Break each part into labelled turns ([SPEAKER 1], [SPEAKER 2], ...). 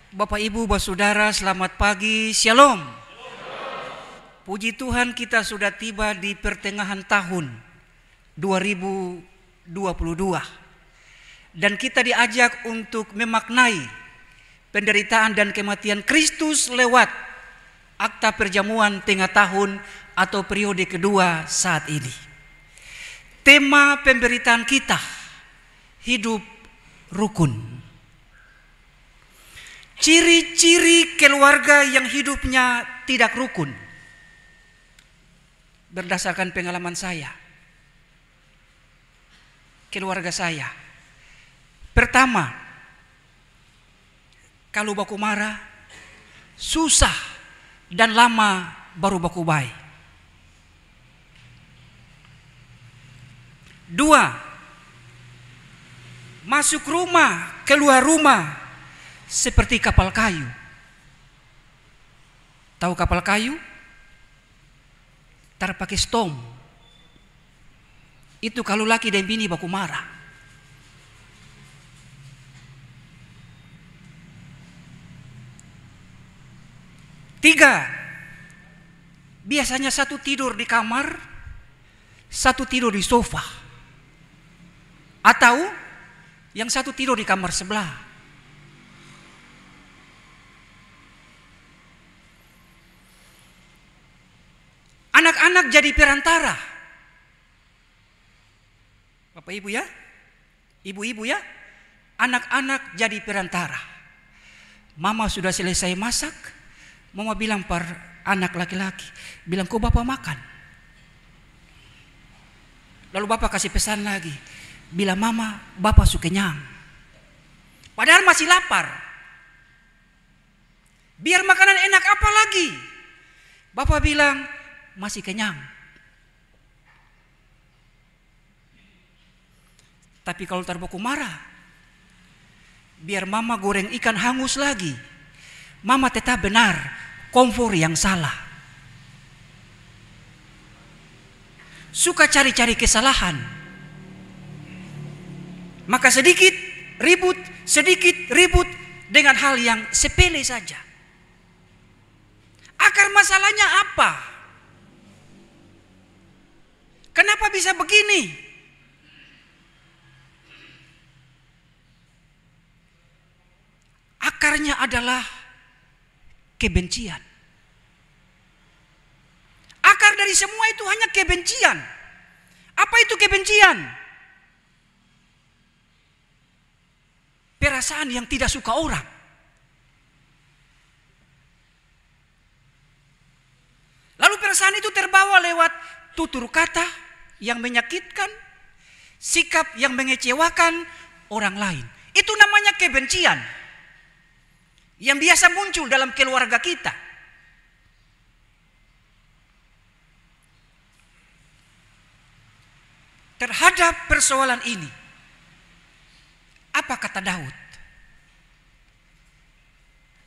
[SPEAKER 1] Bapak Ibu, Bapak Saudara, selamat pagi, Shalom. Puji Tuhan, kita sudah tiba di pertengahan tahun 2022. Dan kita diajak untuk memaknai penderitaan dan kematian Kristus lewat akta perjamuan tengah tahun atau periode kedua saat ini. Tema pemberitaan kita, hidup rukun. Ciri-ciri keluarga yang hidupnya tidak rukun. Berdasarkan pengalaman saya, keluarga saya. Pertama, kalau baku marah, susah dan lama baru baku baik. Dua, masuk rumah, keluar rumah seperti kapal kayu. Tahu kapal kayu? Tar pakai stom. Itu kalau laki dan bini baku marah. Tiga, biasanya satu tidur di kamar, satu tidur di sofa. Atau yang satu tidur di kamar sebelah. Anak-anak jadi perantara. Bapak Ibu ya, ibu-ibu ya, anak-anak jadi perantara. Mama sudah selesai masak, mama bilang per anak laki-laki, bilang kok bapak makan. Lalu bapak kasih pesan lagi, bilang mama bapak suka kenyang. Padahal masih lapar. Biar makanan enak apa lagi? Bapak bilang masih kenyang. Tapi kalau terbaku marah, biar mama goreng ikan hangus lagi, mama tetap benar, kompor yang salah. Suka cari-cari kesalahan. Maka sedikit ribut dengan hal yang sepele saja. Akar masalahnya apa? Kenapa bisa begini? Akarnya adalah kebencian. Akar dari semua itu hanya kebencian. Apa itu kebencian? Perasaan yang tidak suka orang. Lalu perasaan itu terbawa lewat tutur kata yang menyakitkan, sikap yang mengecewakan orang lain. Itu namanya kebencian yang biasa muncul dalam keluarga kita. Terhadap persoalan ini, apa kata Daud?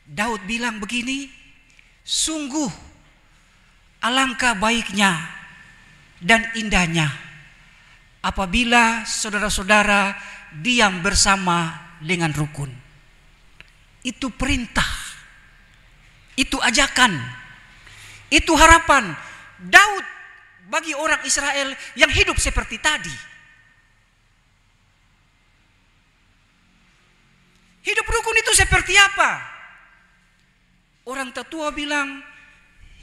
[SPEAKER 1] Daud bilang begini, sungguh alangkah baiknya dan indahnya apabila saudara-saudara diam bersama dengan rukun. Itu perintah, itu ajakan, itu harapan Daud bagi orang Israel yang hidup seperti tadi. Hidup rukun itu seperti apa? Orang tetua bilang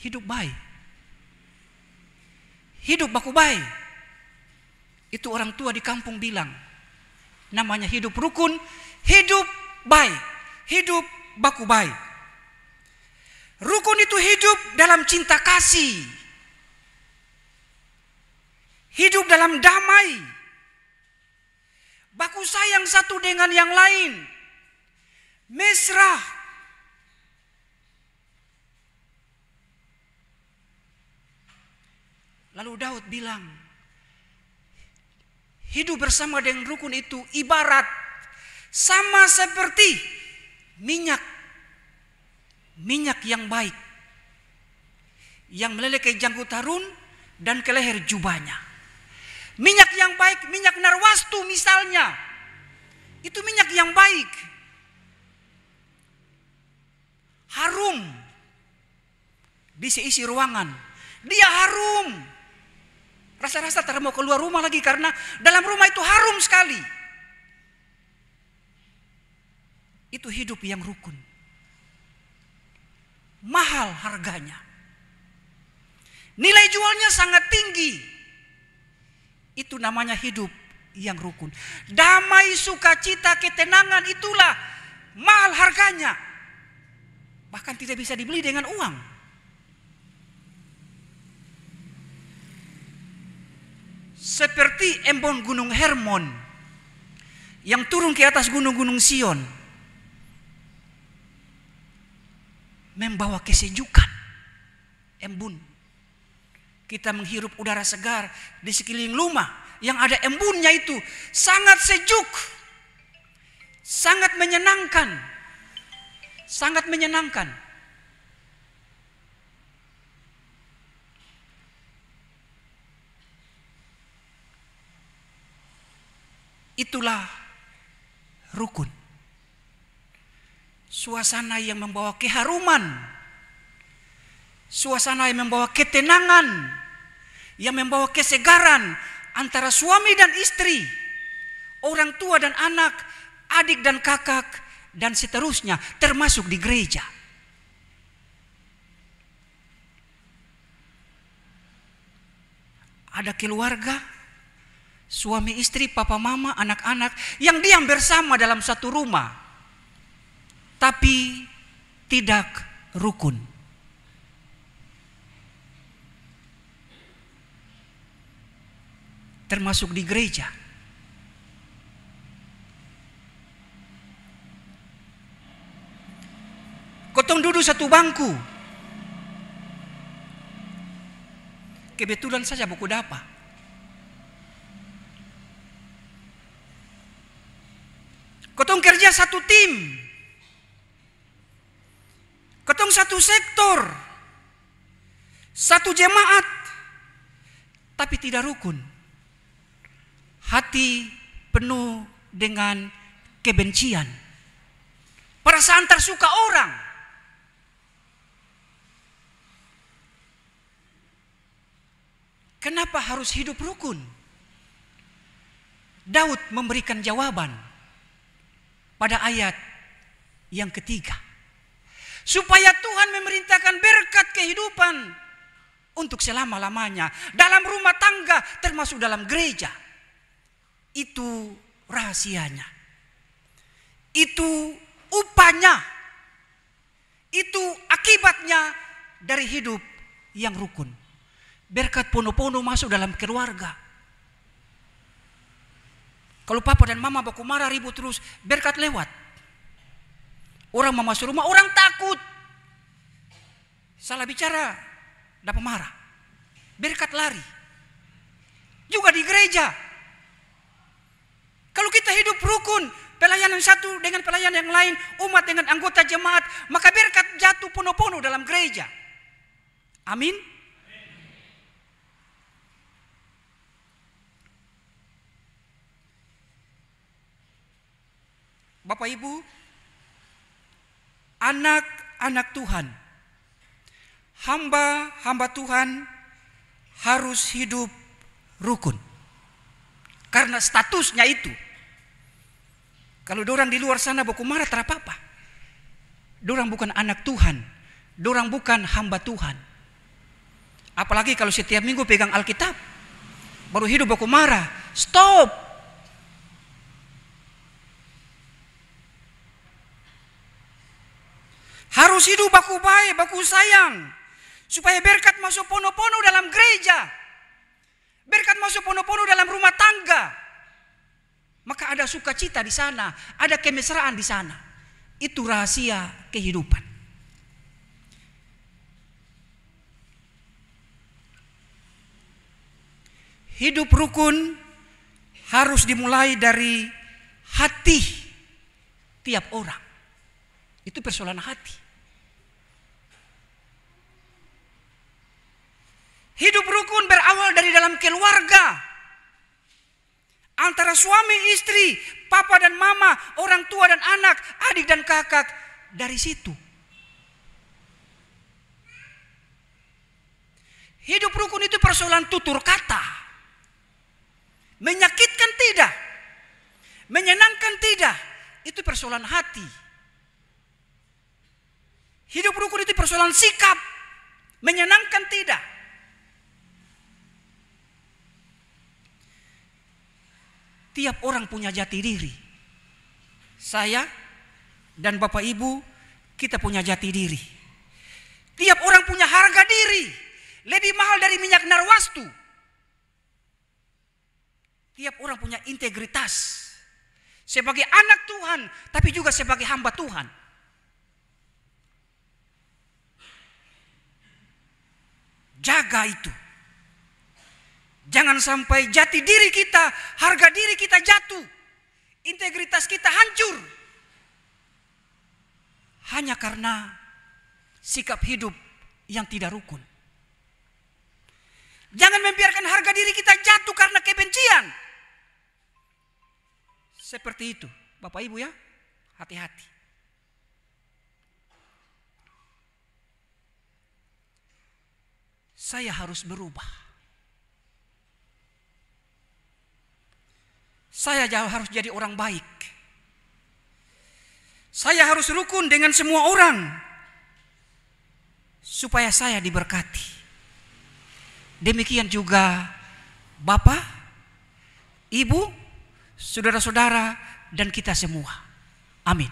[SPEAKER 1] hidup baik. Hidup baku baik. Itu orang tua di kampung bilang. Namanya hidup rukun, hidup baik, hidup baku baik. Rukun itu hidup dalam cinta kasih. Hidup dalam damai. Baku sayang satu dengan yang lain. Mesra. Lalu Daud bilang, hidup bersama dengan rukun itu ibarat sama seperti minyak yang baik yang meleleh ke janggut Harun dan ke leher jubahnya. Minyak yang baik, minyak narwastu misalnya, itu minyak yang baik. di seisi ruangan. Dia harum. Rasa-rasa tak mau keluar rumah lagi karena dalam rumah itu harum sekali. Itu hidup yang rukun. Mahal harganya. Nilai jualnya sangat tinggi. Itu namanya hidup yang rukun. Damai, sukacita, ketenangan itulah mahal harganya. Bahkan tidak bisa dibeli dengan uang. Seperti embun Gunung Hermon yang turun ke atas gunung-gunung Sion, membawa kesejukan. Embun, kita menghirup udara segar di sekeliling rumah yang ada embunnya, itu sangat sejuk, sangat menyenangkan, sangat menyenangkan. Itulah rukun. Suasana yang membawa keharuman, suasana yang membawa ketenangan, yang membawa kesegaran antara suami dan istri, orang tua dan anak, adik dan kakak, dan seterusnya, termasuk di gereja. Ada keluarga, suami istri, papa mama, anak-anak yang diam bersama dalam satu rumah, tapi tidak rukun. Termasuk di gereja. Kotong duduk satu bangku. Kebetulan saja buku dapat. Kotong kerja satu tim. Kotong satu sektor. Satu jemaat. Tapi tidak rukun. Hati penuh dengan kebencian. Perasaan tersuka orang. Kenapa harus hidup rukun? Daud memberikan jawaban pada ayat yang ketiga. Supaya Tuhan memerintahkan berkat kehidupan untuk selama-lamanya. Dalam rumah tangga termasuk dalam gereja. Itu rahasianya. Itu upahnya. Itu akibatnya dari hidup yang rukun. Berkat pono-pono masuk dalam keluarga. Kalau papa dan mama baku marah ribut terus, berkat lewat. Orang mau masuk rumah, orang takut. Salah bicara, dapat marah. Berkat lari. Juga di gereja. Kalau kita hidup rukun, pelayanan satu dengan pelayanan yang lain, umat dengan anggota jemaat, maka berkat jatuh pono-pono dalam gereja. Amin. Bapak Ibu, anak-anak Tuhan, hamba-hamba Tuhan harus hidup rukun. Karena statusnya itu. Kalau dorang di luar sana baku marah tak apa-apa. Dorang bukan anak Tuhan. Dorang bukan hamba Tuhan. Apalagi kalau setiap minggu pegang Alkitab. Baru hidup baku marah. Stop. Harus hidup baku baik, baku sayang. Supaya berkat masuk pono-pono dalam gereja. Berkat masuk pono-pono dalam rumah tangga. Maka ada sukacita di sana, ada kemesraan di sana. Itu rahasia kehidupan. Hidup rukun harus dimulai dari hati tiap orang. Itu persoalan hati. Hidup rukun berawal dari dalam keluarga. Antara suami istri, papa dan mama, orang tua dan anak, adik dan kakak. Dari situ. Hidup rukun itu persoalan tutur kata. Menyakitkan tidak, menyenangkan tidak, itu persoalan hati. Hidup rukun itu persoalan sikap, menyenangkan tidak. Tiap orang punya jati diri. Saya dan Bapak Ibu, kita punya jati diri. Tiap orang punya harga diri, lebih mahal dari minyak narwastu. Tiap orang punya integritas sebagai anak Tuhan, tapi juga sebagai hamba Tuhan. Jaga itu. Jangan sampai jati diri kita, harga diri kita jatuh, integritas kita hancur, hanya karena sikap hidup yang tidak rukun. Jangan membiarkan harga diri kita jatuh karena kebencian. Seperti itu, Bapak Ibu ya, hati-hati. Saya harus berubah. Saya harus jadi orang baik. Saya harus rukun dengan semua orang supaya saya diberkati. Demikian juga Bapak, Ibu, saudara-saudara, dan kita semua. Amin.